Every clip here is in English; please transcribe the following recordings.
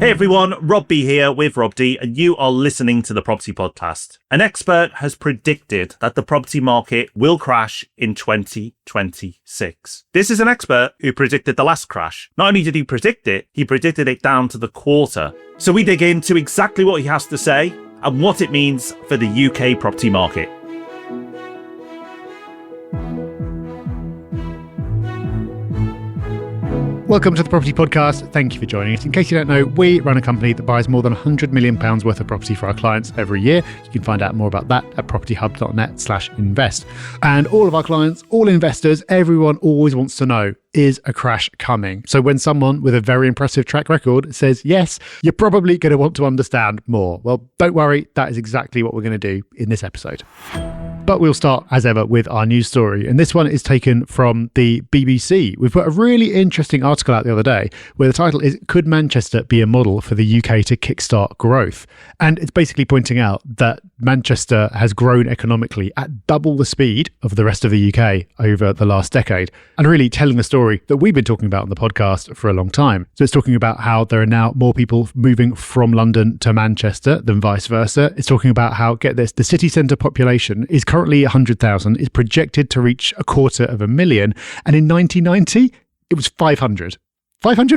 Hey everyone, Rob B here with Rob D, and you are listening to the Property Podcast. An expert has predicted that the property market will crash in 2026. This is an expert who predicted the last crash. Not only did he predict it, he predicted it down to the quarter. So we dig into exactly what he has to say and what it means for the UK property market. Welcome to the Property Podcast. Thank you for joining us. In case you don't know, we run a company that buys more than £100 million worth of property for our clients every year. You can find out more about that at propertyhub.net/invest. And all of our clients, all investors, everyone always wants to know, is a crash coming? So when someone with a very impressive track record says yes, you're probably going to want to understand more. Well, don't worry, that is exactly what we're going to do in this episode. But we'll start, as ever, with our news story. And this one is taken from the BBC. We've put a really interesting article out the other day where the title is, "Could Manchester be a model for the UK to kickstart growth?" And it's basically pointing out that Manchester has grown economically at double the speed of the rest of the UK over the last decade. And really telling the story that we've been talking about on the podcast for a long time. So it's talking about how there are now more people moving from London to Manchester than vice versa. It's talking about how, get this, the city centre population is currently 100,000, is projected to reach 250,000, and in 1990 it was 500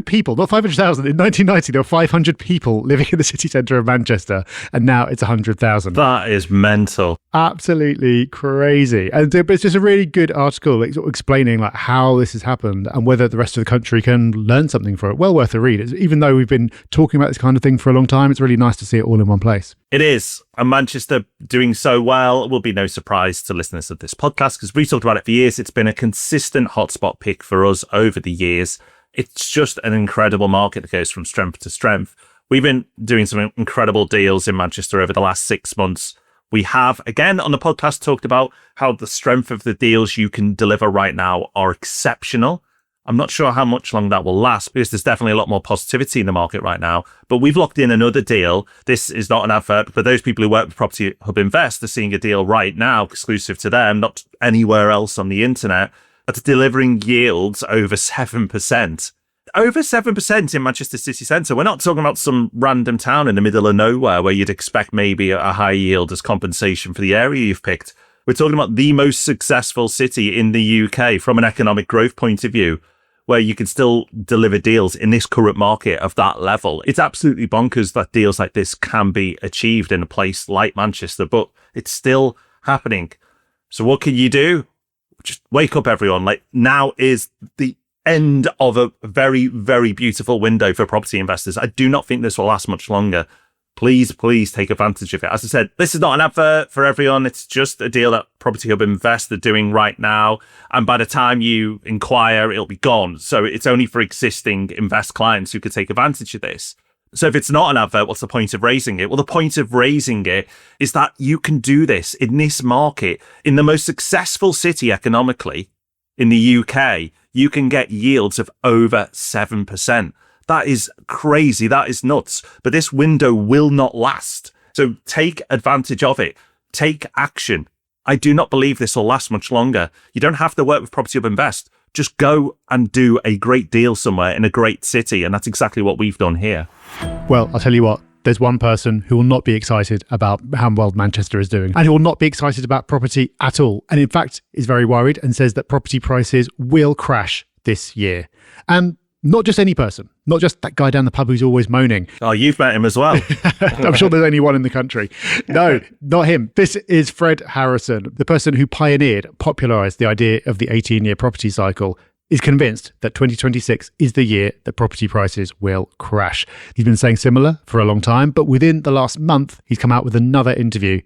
people, not 500,000. In 1990 there were 500 people living in the city centre of Manchester, and now it's 100,000. That is mental. Absolutely crazy. And it's just a really good article, like, sort of explaining like how this has happened and whether the rest of the country can learn something from it. Well worth a read. Even though we've been talking about this kind of thing for a long time, it's really nice to see it all in one place. It is. And Manchester doing so well will be no surprise to listeners of this podcast, because we've talked about it for years. It's been a consistent hotspot pick for us over the years. It's just an incredible market that goes from strength to strength. We've been doing some incredible deals in Manchester over the last 6 months. We have, again, on the podcast, talked about how the strength of the deals you can deliver right now are exceptional. I'm not sure how much long that will last, because there's definitely a lot more positivity in the market right now. But we've locked in another deal. This is not an advert, but those people who work with Property Hub Invest are seeing a deal right now exclusive to them, not anywhere else on the internet, that's delivering yields over 7%. Over 7% in Manchester city centre. We're not talking about some random town in the middle of nowhere where you'd expect maybe a high yield as compensation for the area you've picked. We're talking about the most successful city in the UK from an economic growth point of view, where you can still deliver deals in this current market of that level. It's absolutely bonkers that deals like this can be achieved in a place like Manchester, but it's still happening. So what can you do? Just wake up, everyone. Like, now is the end of a very, very beautiful window for property investors. I do not think this will last much longer. Please take advantage of it. As I said, this is not an advert for everyone. It's just a deal that Property Hub Invest are doing right now. And by the time you inquire, it'll be gone. So it's only for existing Invest clients who could take advantage of this. So if it's not an advert, what's the point of raising it? Well, the point of raising it is that you can do this in this market, in the most successful city economically in the UK. You can get yields of over 7%. That is crazy. That is nuts. But this window will not last. So take advantage of it. Take action. I do not believe this will last much longer. You don't have to work with Property Hub Invest. Just go and do a great deal somewhere in a great city. And that's exactly what we've done here. Well, I'll tell you what, there's one person who will not be excited about how well Manchester is doing, and who will not be excited about property at all. And in fact, is very worried and says that property prices will crash this year. And not just any person, not just that guy down the pub who's always moaning. Oh, you've met him as well. I'm sure there's only one in the country. No, not him. This is Fred Harrison, the person who popularised the idea of the 18-year property cycle, is convinced that 2026 is the year that property prices will crash. He's been saying similar for a long time, but within the last month, he's come out with another interview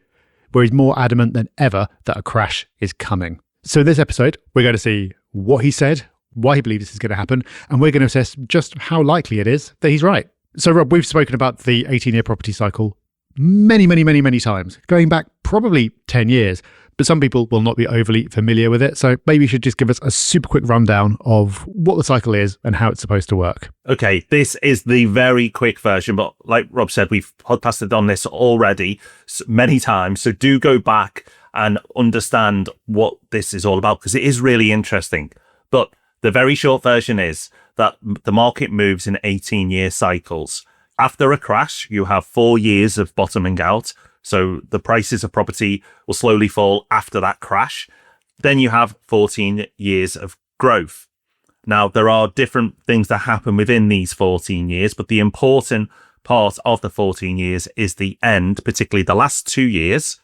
where he's more adamant than ever that a crash is coming. So in this episode, we're going to see what he said, why he believes this is going to happen, and we're going to assess just how likely it is that he's right. So Rob, we've spoken about the 18-year property cycle many times, going back probably 10 years. But some people will not be overly familiar with it. So maybe you should just give us a super quick rundown of what the cycle is and how it's supposed to work. Okay, this is the very quick version, but like Rob said, we've podcasted on this already many times. So do go back and understand what this is all about, because it is really interesting. But the very short version is that the market moves in 18-year cycles. After a crash, you have 4 years of bottoming out. So the prices of property will slowly fall after that crash. Then you have 14 years of growth. Now, there are different things that happen within these 14 years, but the important part of the 14 years is the end, particularly the last 2 years.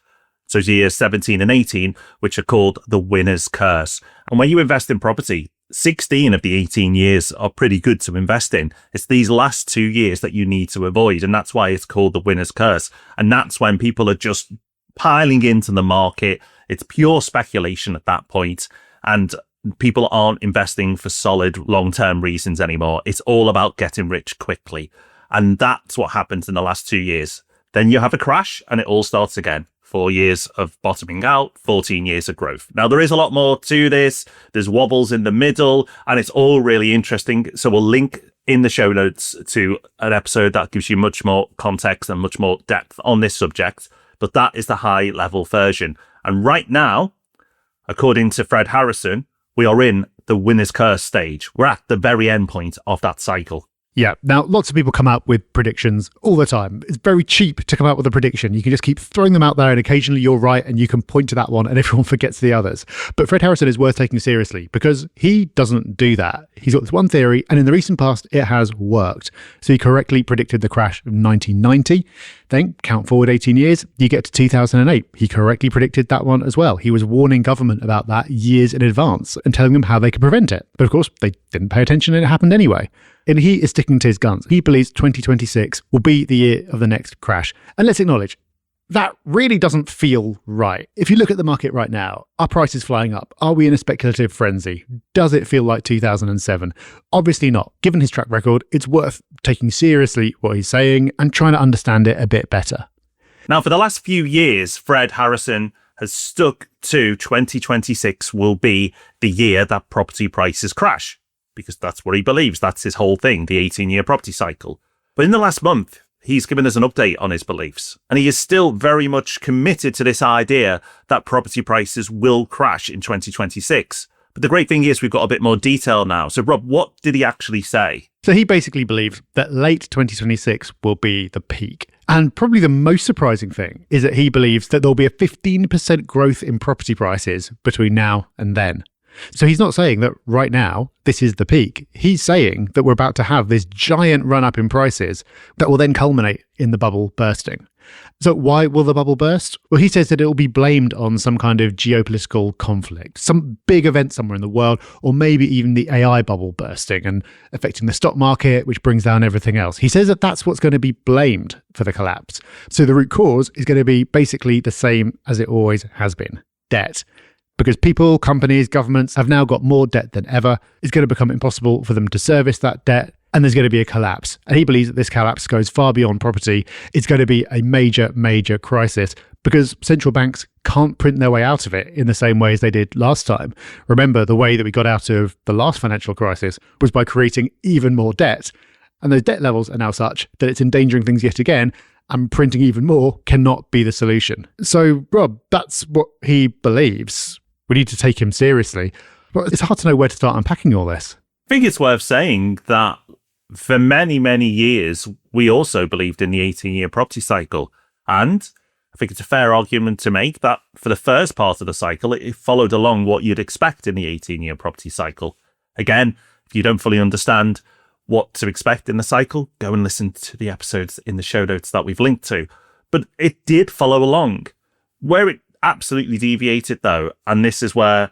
So years 17 and 18, which are called the winner's curse. And when you invest in property, 16 of the 18 years are pretty good to invest in. It's these last 2 years that you need to avoid. And that's why it's called the winner's curse. And that's when people are just piling into the market. It's pure speculation at that point. And people aren't investing for solid long-term reasons anymore. It's all about getting rich quickly. And that's what happens in the last 2 years. Then you have a crash and it all starts again. 4 years of bottoming out, 14 years of growth. Now, there is a lot more to this. There's wobbles in the middle, and it's all really interesting. So we'll link in the show notes to an episode that gives you much more context and much more depth on this subject. But that is the high-level version. And right now, according to Fred Harrison, we are in the winner's curse stage. We're at the very end point of that cycle. Yeah. Now, lots of people come out with predictions all the time. It's very cheap to come out with a prediction. You can just keep throwing them out there and occasionally you're right and you can point to that one and everyone forgets the others. But Fred Harrison is worth taking seriously because he doesn't do that. He's got this one theory and in the recent past, it has worked. So he correctly predicted the crash of 1990. Then count forward 18 years, you get to 2008. He correctly predicted that one as well. He was warning government about that years in advance and telling them how they could prevent it. But of course, they didn't pay attention and it happened anyway. And he is sticking to his guns. He believes 2026 will be the year of the next crash. And let's acknowledge, that really doesn't feel right. If you look at the market right now, are prices flying up? Are we in a speculative frenzy? Does it feel like 2007? Obviously not. Given his track record, it's worth taking seriously what he's saying and trying to understand it a bit better. Now, for the last few years, Fred Harrison has stuck to 2026 will be the year that property prices crash, because that's what he believes. That's his whole thing, the 18-year property cycle. But in the last month, he's given us an update on his beliefs, and he is still very much committed to this idea that property prices will crash in 2026. But the great thing is we've got a bit more detail now. So, Rob, what did he actually say? So he basically believes that late 2026 will be the peak. And probably the most surprising thing is that he believes that there'll be a 15% growth in property prices between now and then. So he's not saying that right now, this is the peak. He's saying that we're about to have this giant run up in prices that will then culminate in the bubble bursting. So why will the bubble burst? Well, he says that it will be blamed on some kind of geopolitical conflict, some big event somewhere in the world, or maybe even the AI bubble bursting and affecting the stock market, which brings down everything else. He says that that's what's going to be blamed for the collapse. So the root cause is going to be basically the same as it always has been: debt. Because people, companies, governments have now got more debt than ever. It's going to become impossible for them to service that debt, and there's going to be a collapse. And he believes that this collapse goes far beyond property. It's going to be a major, major crisis because central banks can't print their way out of it in the same way as they did last time. Remember, the way that we got out of the last financial crisis was by creating even more debt. And those debt levels are now such that it's endangering things yet again, and printing even more cannot be the solution. So, Rob, that's what he believes. We need to take him seriously. But it's hard to know where to start unpacking all this. I think it's worth saying that for many, many years, we also believed in the 18-year property cycle. And I think it's a fair argument to make that for the first part of the cycle, it followed along what you'd expect in the 18-year property cycle. Again, if you don't fully understand what to expect in the cycle, go and listen to the episodes in the show notes that we've linked to. But it did follow along. Where it absolutely deviated, though, and this is where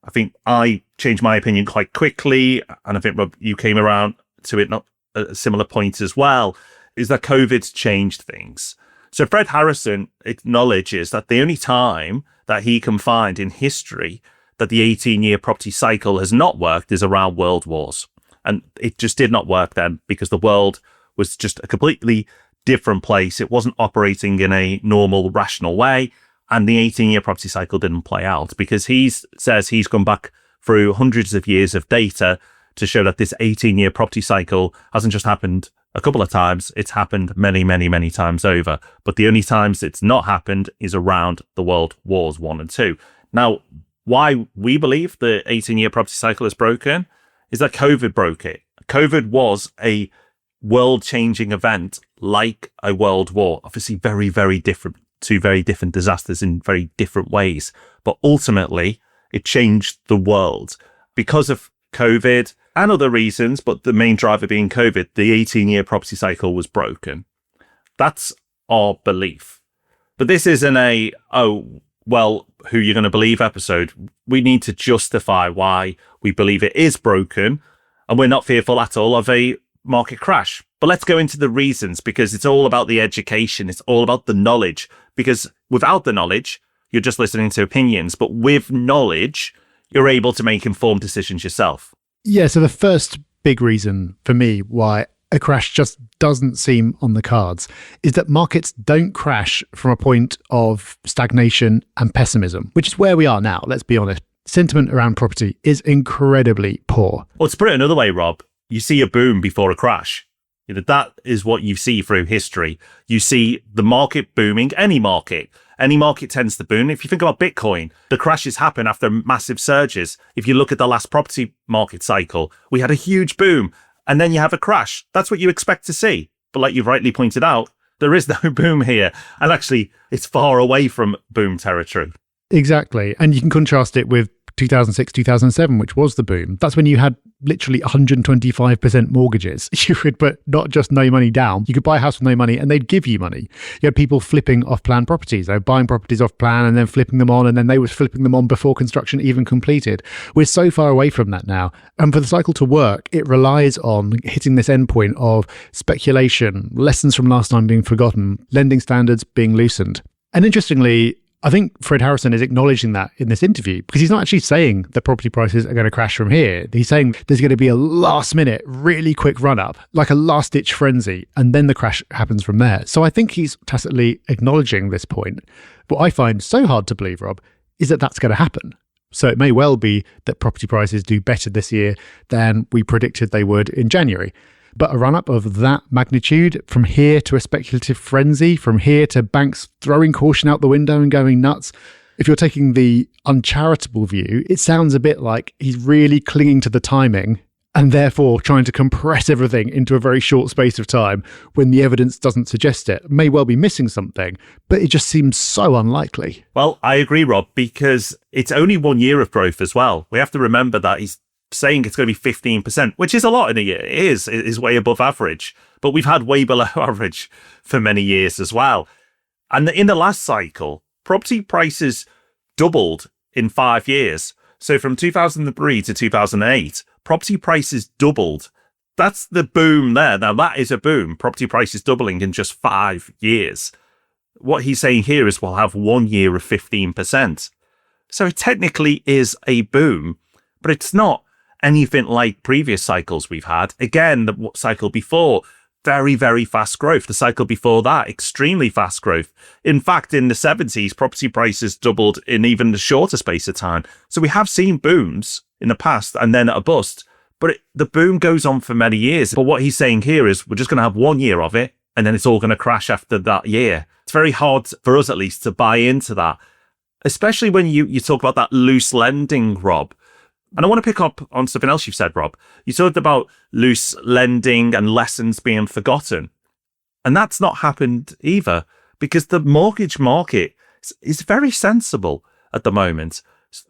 I think I changed my opinion quite quickly, and I think, Rob, you came around to it not at a similar point as well, is that COVID's changed things. So Fred Harrison acknowledges that the only time that he can find in history that the 18-year property cycle has not worked is around world wars. And it just did not work then because the world was just a completely different place. It wasn't operating in a normal, rational way. And the 18-year property cycle didn't play out because he says he's gone back through hundreds of years of data to show that this 18-year property cycle hasn't just happened a couple of times. It's happened many, many, many times over. But the only times it's not happened is around the World Wars 1 and 2. Now, why we believe the 18-year property cycle is broken is that COVID broke it. COVID was a world-changing event like a world war. Obviously very, very different, two very different disasters in very different ways. But ultimately, it changed the world because of COVID and other reasons, but the main driver being COVID. The 18-year property cycle was broken. That's our belief. But this isn't a, oh, well, who you're going to believe episode. We need to justify why we believe it is broken, and we're not fearful at all of a market crash. But let's go into the reasons, because it's all about the education. It's all about the knowledge, because without the knowledge, you're just listening to opinions. But with knowledge, you're able to make informed decisions yourself. Yeah, so the first big reason for me why a crash just doesn't seem on the cards is that markets don't crash from a point of stagnation and pessimism, which is where we are now, let's be honest. Sentiment around property is incredibly poor. Well, to put it another way, Rob, you see a boom before a crash. You know, that is what you see through history. You see the market booming, any market. Any market tends to boom. If you think about Bitcoin, the crashes happen after massive surges. If you look at the last property market cycle, we had a huge boom and then you have a crash. That's what you expect to see. But like you've rightly pointed out, there is no boom here. And actually, it's far away from boom territory. Exactly. And you can contrast it with 2006, 2007, which was the boom. That's when you had literally 125% mortgages. You could put not just no money down, you could buy a house with no money and they'd give you money. You had people flipping off-plan properties. They were buying properties off-plan and then flipping them on, and then they were flipping them on before construction even completed. We're so far away from that now. And for the cycle to work, it relies on hitting this endpoint of speculation, lessons from last time being forgotten, lending standards being loosened. And interestingly, I think Fred Harrison is acknowledging that in this interview, because he's not actually saying that property prices are going to crash from here. He's saying there's going to be a last minute, really quick run up, like a last ditch frenzy, and then the crash happens from there. So I think he's tacitly acknowledging this point. What I find so hard to believe, Rob, is that that's going to happen. So it may well be that property prices do better this year than we predicted they would in January. But a run-up of that magnitude, from here to a speculative frenzy, from here to banks throwing caution out the window and going nuts, if you're taking the uncharitable view, it sounds a bit like he's really clinging to the timing and therefore trying to compress everything into a very short space of time when the evidence doesn't suggest it. May well be missing something, but it just seems so unlikely. Well, I agree, Rob, because it's only 1 year of growth as well. We have to remember that he's saying it's going to be 15%, which is a lot in a year. It is way above average, but we've had way below average for many years as well. And in the last cycle, property prices doubled in 5 years. So from 2003 to 2008, property prices doubled. That's the boom there. Now that is a boom. Property prices doubling in just 5 years. What he's saying here is we'll have 1 year of 15%. So it technically is a boom, but it's not anything like previous cycles we've had. Again, the cycle before, very, very fast growth. The cycle before that, extremely fast growth. In fact, in the 70s, property prices doubled in even a shorter space of time. So we have seen booms in the past and then a bust, but the boom goes on for many years. But what he's saying here is we're just going to have 1 year of it and then it's all going to crash after that year. It's very hard for us, at least, to buy into that, especially when you talk about that loose lending, Rob. And I want to pick up on something else you've said, Rob. You talked about loose lending and lessons being forgotten. And that's not happened either, because the mortgage market is very sensible at the moment.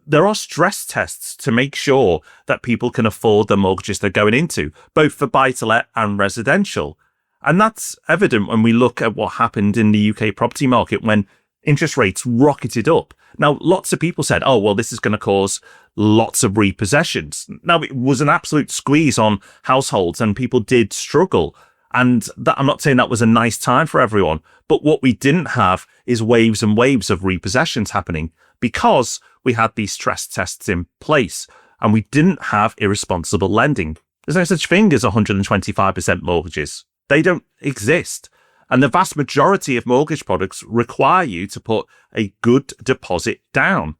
There are stress tests to make sure that people can afford the mortgages they're going into, both for buy-to-let and residential. And that's evident when we look at what happened in the UK property market when interest rates rocketed up. Now, lots of people said, oh, well, this is going to cause lots of repossessions. Now, it was an absolute squeeze on households and people did struggle. And that, I'm not saying that was a nice time for everyone. But what we didn't have is waves and waves of repossessions happening because we had these stress tests in place and we didn't have irresponsible lending. There's no such thing as 125% mortgages. They don't exist. And the vast majority of mortgage products require you to put a good deposit down.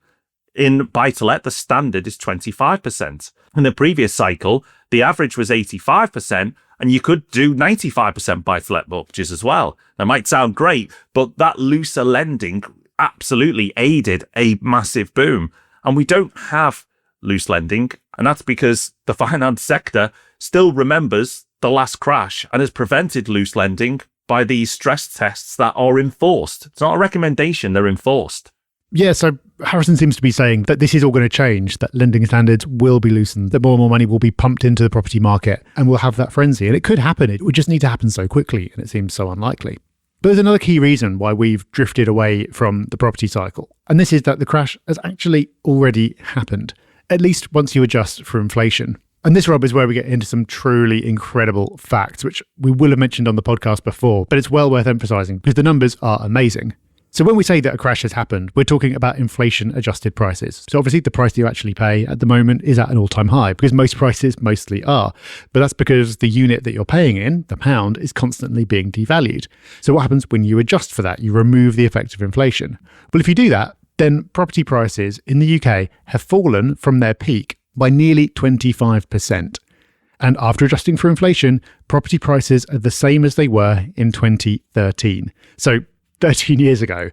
In buy-to-let, the standard is 25%. In the previous cycle, the average was 85%, and you could do 95% buy-to-let mortgages as well. That might sound great, but that looser lending absolutely aided a massive boom. And we don't have loose lending, and that's because the finance sector still remembers the last crash and has prevented loose lending by these stress tests that are enforced. It's not a recommendation, they're enforced. Yeah, so Harrison seems to be saying that this is all going to change, that lending standards will be loosened, that more and more money will be pumped into the property market, and we'll have that frenzy. And it could happen. It would just need to happen so quickly, and it seems so unlikely. But there's another key reason why we've drifted away from the property cycle. And this is that the crash has actually already happened, at least once you adjust for inflation. And this, Rob, is where we get into some truly incredible facts, which we will have mentioned on the podcast before, but it's well worth emphasising because the numbers are amazing. So when we say that a crash has happened, we're talking about inflation-adjusted prices. So obviously the price that you actually pay at the moment is at an all-time high because most prices mostly are. But that's because the unit that you're paying in, the pound, is constantly being devalued. So what happens when you adjust for that? You remove the effect of inflation. Well, if you do that, then property prices in the UK have fallen from their peak by nearly 25%. And after adjusting for inflation, property prices are the same as they were in 2013. So 13 years ago.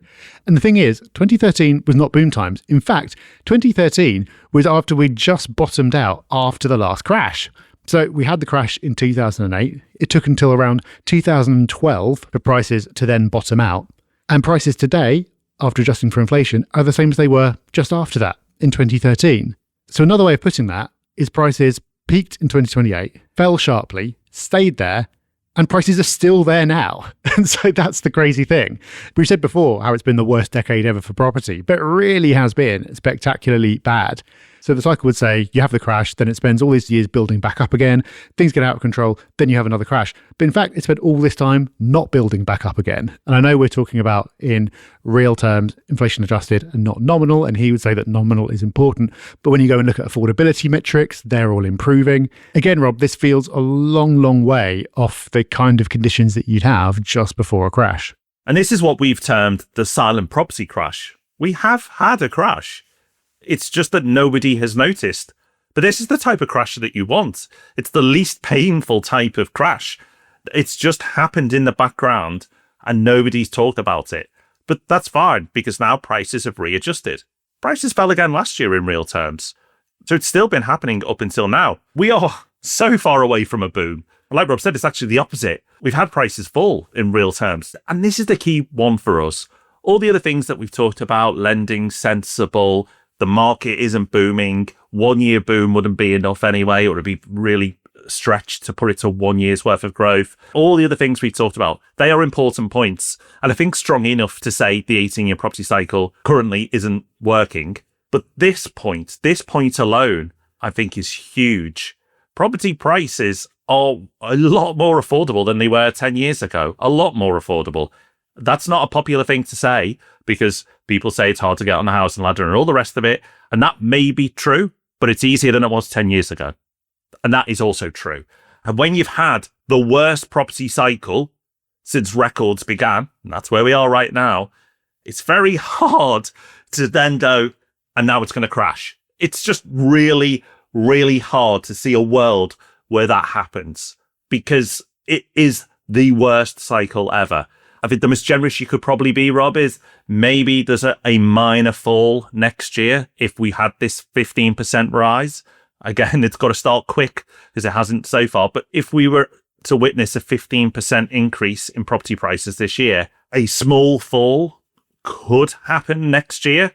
And the thing is, 2013 was not boom times. In fact, 2013 was after we just bottomed out after the last crash. So we had the crash in 2008. It took until around 2012 for prices to then bottom out. And prices today, after adjusting for inflation, are the same as they were just after that in 2013. So another way of putting that is prices peaked in 2028, fell sharply, stayed there, and prices are still there now. And so that's the crazy thing. We said before how it's been the worst decade ever for property, but it really has been spectacularly bad. So the cycle would say you have the crash, then it spends all these years building back up again, things get out of control, then you have another crash. But in fact, it spent all this time not building back up again. And I know we're talking about in real terms, inflation adjusted and not nominal, and he would say that nominal is important. But when you go and look at affordability metrics, they're all improving. Again, Rob, this feels a long, long way off the kind of conditions that you'd have just before a crash. And this is what we've termed the silent property crash. We have had a crash. It's just that nobody has noticed. But this is the type of crash that you want. It's the least painful type of crash. It's just happened in the background and nobody's talked about it. But that's fine because now prices have readjusted. Prices fell again last year in real terms. So it's still been happening up until now. We are so far away from a boom. Like Rob said, it's actually the opposite. We've had prices fall in real terms. And this is the key one for us. All the other things that we've talked about, lending, sensible, the market isn't booming. 1 year boom wouldn't be enough anyway, or it'd be really stretched to put it to 1 year's worth of growth. All the other things we talked about, they are important points. And I think strong enough to say the 18-year property cycle currently isn't working. But this point alone, I think is huge. Property prices are a lot more affordable than they were 10 years ago. A lot more affordable. That's not a popular thing to say because people say it's hard to get on the house and ladder and all the rest of it. And that may be true, but it's easier than it was 10 years ago. And that is also true. And when you've had the worst property cycle since records began, and that's where we are right now, it's very hard to then go, and now it's going to crash. It's just really, really hard to see a world where that happens because it is the worst cycle ever. I think the most generous you could probably be, Rob, is maybe there's a minor fall next year if we had this 15% rise. Again, it's got to start quick because it hasn't so far. But if we were to witness a 15% increase in property prices this year, a small fall could happen next year,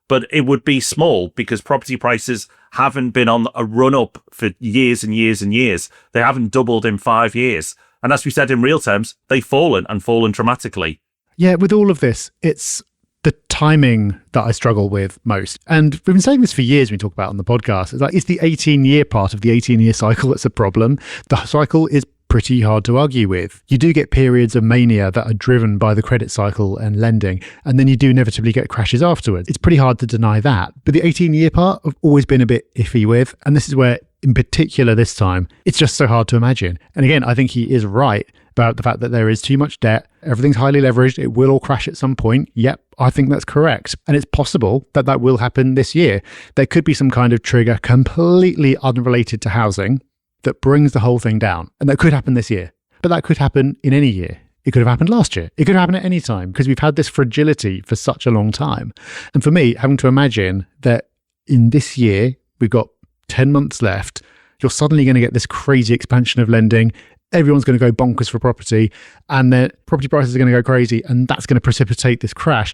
but it would be small because property prices haven't been on a run up for years and years and years. They haven't doubled in 5 years. And as we said in real terms, they've fallen dramatically. Yeah, with all of this, it's the timing that I struggle with most. And we've been saying this for years when we talk about it on the podcast. It's the 18-year part of the 18-year cycle that's a problem. The cycle is pretty hard to argue with. You do get periods of mania that are driven by the credit cycle and lending, and then you do inevitably get crashes afterwards. It's pretty hard to deny that. But the 18-year part I've always been a bit iffy with, and this is where, in particular this time, it's just so hard to imagine. And again, I think he is right about the fact that there is too much debt. Everything's highly leveraged. It will all crash at some point. Yep, I think that's correct. And it's possible that that will happen this year. There could be some kind of trigger completely unrelated to housing that brings the whole thing down. And that could happen this year. But that could happen in any year. It could have happened last year. It could happen at any time because we've had this fragility for such a long time. And for me, having to imagine that in this year, we've got 10 months left, you're suddenly going to get this crazy expansion of lending. everyone's going to go bonkers for property, and then property prices are going to go crazy, and that's going to precipitate this crash.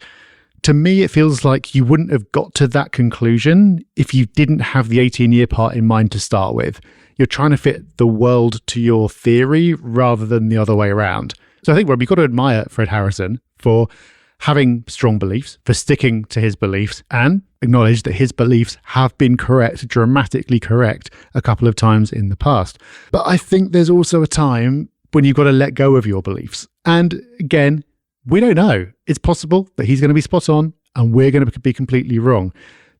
To me, it feels like you wouldn't have got to that conclusion if you didn't have the 18-year part in mind to start with. You're trying to fit the world to your theory rather than the other way around. So I think, Rob, you've got to admire Fred Harrison for having strong beliefs, for sticking to his beliefs, and acknowledge that his beliefs have been correct, dramatically correct, a couple of times in the past. But I think there's also a time when you've got to let go of your beliefs. And again, we don't know. It's possible that he's going to be spot on and we're going to be completely wrong.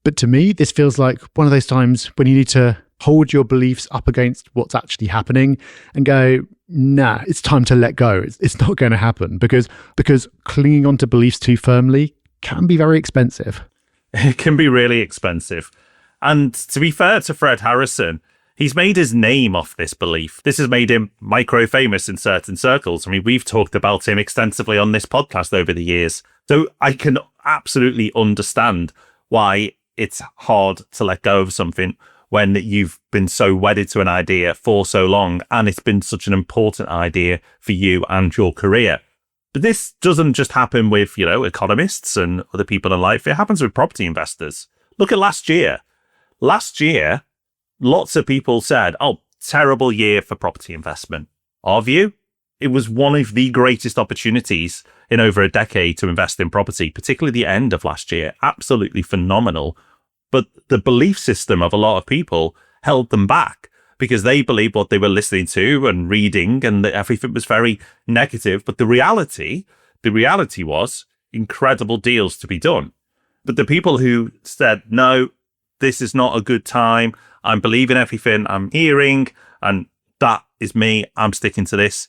But to me, this feels like one of those times when you need to hold your beliefs up against what's actually happening and go, nah, it's time to let go. It's not going to happen because clinging on to beliefs too firmly can be very expensive. It can be really expensive. And to be fair to Fred Harrison, he's made his name off this belief. This has made him micro-famous in certain circles. I mean, we've talked about him extensively on this podcast over the years. So I can absolutely understand why it's hard to let go of something when you've been so wedded to an idea for so long and it's been such an important idea for you and your career. But this doesn't just happen with, economists and other people in life. It happens with property investors. Look at last year. Last year, lots of people said, oh, terrible year for property investment. Our view? It was one of the greatest opportunities in over a decade to invest in property, particularly the end of last year. Absolutely phenomenal. But the belief system of a lot of people held them back because they believed what they were listening to and reading and that everything was very negative. But the reality was incredible deals to be done. But the people who said, no, this is not a good time, I'm believing everything I'm hearing, and that is me, I'm sticking to this,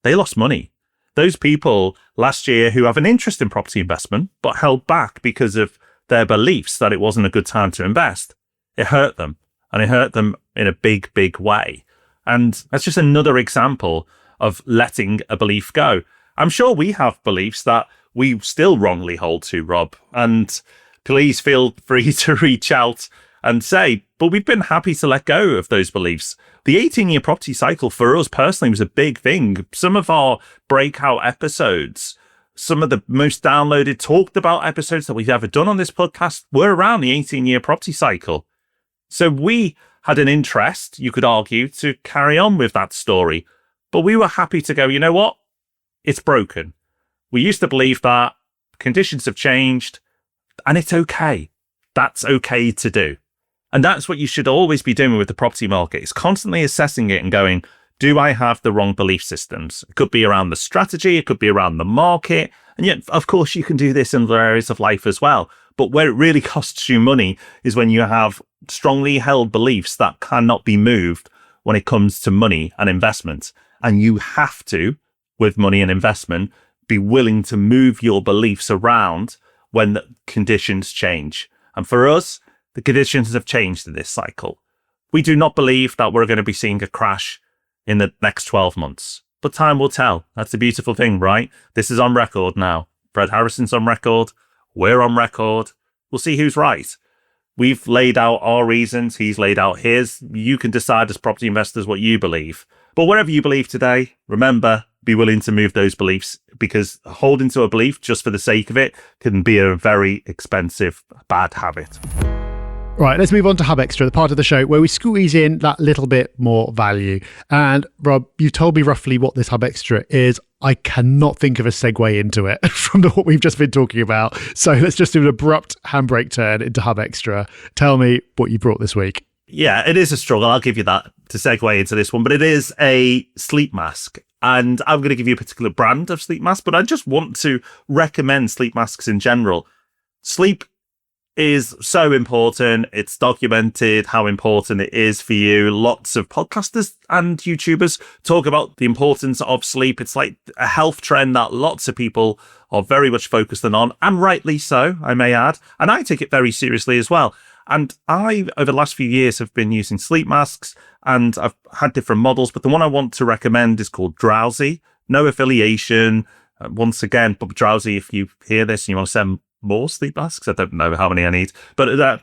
they lost money. Those people last year who have an interest in property investment but held back because of their beliefs that it wasn't a good time to invest, it hurt them. And it hurt them in a big, big way. And that's just another example of letting a belief go. I'm sure we have beliefs that we still wrongly hold to, Rob. And please feel free to reach out and say, but we've been happy to let go of those beliefs. The 18-year property cycle for us personally was a big thing. Some of our breakout episodes, some of the most downloaded, talked about episodes that we've ever done on this podcast were around the 18-year property cycle. So we had an interest, you could argue, to carry on with that story. But we were happy to go, you know what? It's broken. We used to believe that conditions have changed and it's okay. That's okay to do. And that's what you should always be doing with the property market, is constantly assessing it and going, do I have the wrong belief systems? It could be around the strategy, it could be around the market. And yet, of course, you can do this in other areas of life as well. But where it really costs you money is when you have strongly held beliefs that cannot be moved when it comes to money and investment. And you have to, with money and investment, be willing to move your beliefs around when the conditions change. And for us, the conditions have changed in this cycle. We do not believe that we're going to be seeing a crash in the next 12 months. But time will tell. That's the beautiful thing, right? This is on record now. Fred Harrison's on record. We're on record. We'll see who's right. We've laid out our reasons. He's laid out his. You can decide as property investors what you believe. But whatever you believe today, remember, be willing to move those beliefs, because holding to a belief just for the sake of it can be a very expensive, bad habit. Right, let's move on to Hub Extra, the part of the show where we squeeze in that little bit more value. And Rob, you told me roughly what this Hub Extra is. I cannot think of a segue into it from what we've just been talking about. So let's just do an abrupt handbrake turn into Hub Extra. Tell me what you brought this week. Yeah, it is a struggle. I'll give you that to segue into this one, but it is a sleep mask. And I'm going to give you a particular brand of sleep mask, but I just want to recommend sleep masks in general. Sleep is so important. It's documented how important it is for you. Lots of podcasters and YouTubers talk about the importance of sleep. It's like a health trend that lots of people are very much focused on, and rightly so, I may add. And I take it very seriously as well. And I, over the last few years, have been using sleep masks, and I've had different models, but the one I want to recommend is called Drowsy. No affiliation. Once again, but Drowsy, if you hear this and you want to send more sleep masks. I don't know how many I need, but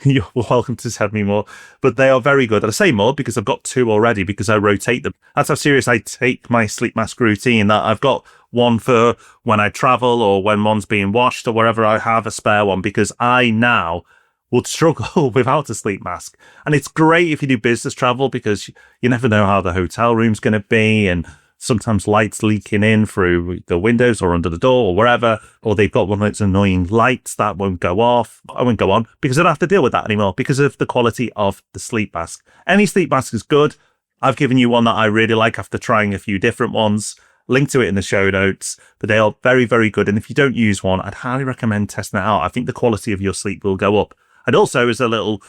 you're welcome to send me more. But they are very good. And I say more because I've got 2 already because I rotate them. That's how serious I take my sleep mask routine, that I've got one for when I travel or when one's being washed or wherever I have a spare one, because I now would struggle without a sleep mask. And it's great if you do business travel because you never know how the hotel room's going to be, and sometimes lights leaking in through the windows or under the door or wherever, or they've got one of those annoying lights that won't go off. I won't go on because I don't have to deal with that anymore because of the quality of the sleep mask. Any sleep mask is good. I've given you one that I really like after trying a few different ones. Link to it in the show notes, but they are very, very good. And if you don't use one, I'd highly recommend testing it out. I think the quality of your sleep will go up. And also, as a little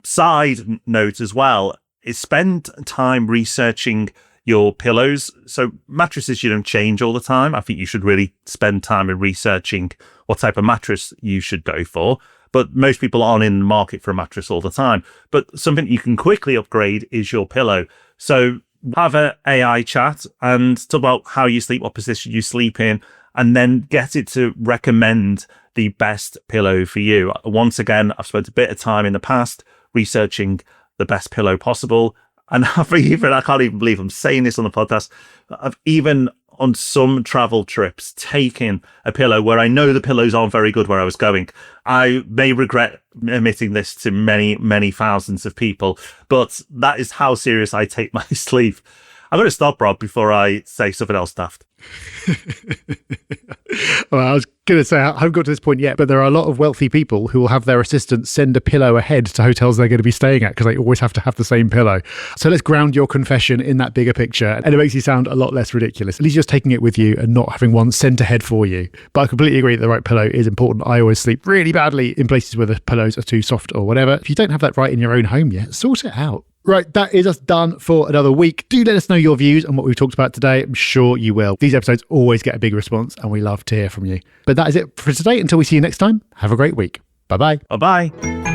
side note as well, is spend time researching your pillows. So mattresses you don't change all the time. I think you should really spend time in researching what type of mattress you should go for. But most people aren't in the market for a mattress all the time. But something you can quickly upgrade is your pillow. So have an AI chat and talk about how you sleep, what position you sleep in, and then get it to recommend the best pillow for you. Once again, I've spent a bit of time in the past researching the best pillow possible. And I can't even believe I'm saying this on the podcast, I've even on some travel trips taken a pillow where I know the pillows aren't very good where I was going. I may regret admitting this to many, many thousands of people, but that is how serious I take my sleep. I'm going to stop, Rob, before I say something else daft. Well, I was going to say, I haven't got to this point yet, but there are a lot of wealthy people who will have their assistants send a pillow ahead to hotels they're going to be staying at because they always have to have the same pillow. So let's ground your confession in that bigger picture, and it makes you sound a lot less ridiculous. At least you're just taking it with you and not having one sent ahead for you. But I completely agree that the right pillow is important. I always sleep really badly in places where the pillows are too soft or whatever. If you don't have that right in your own home yet, sort it out. Right, that is us done for another week. Do let us know your views on what we've talked about today. I'm sure you will. These episodes always get a big response and we love to hear from you. But that is it for today. Until we see you next time, have a great week. Bye-bye. Bye-bye.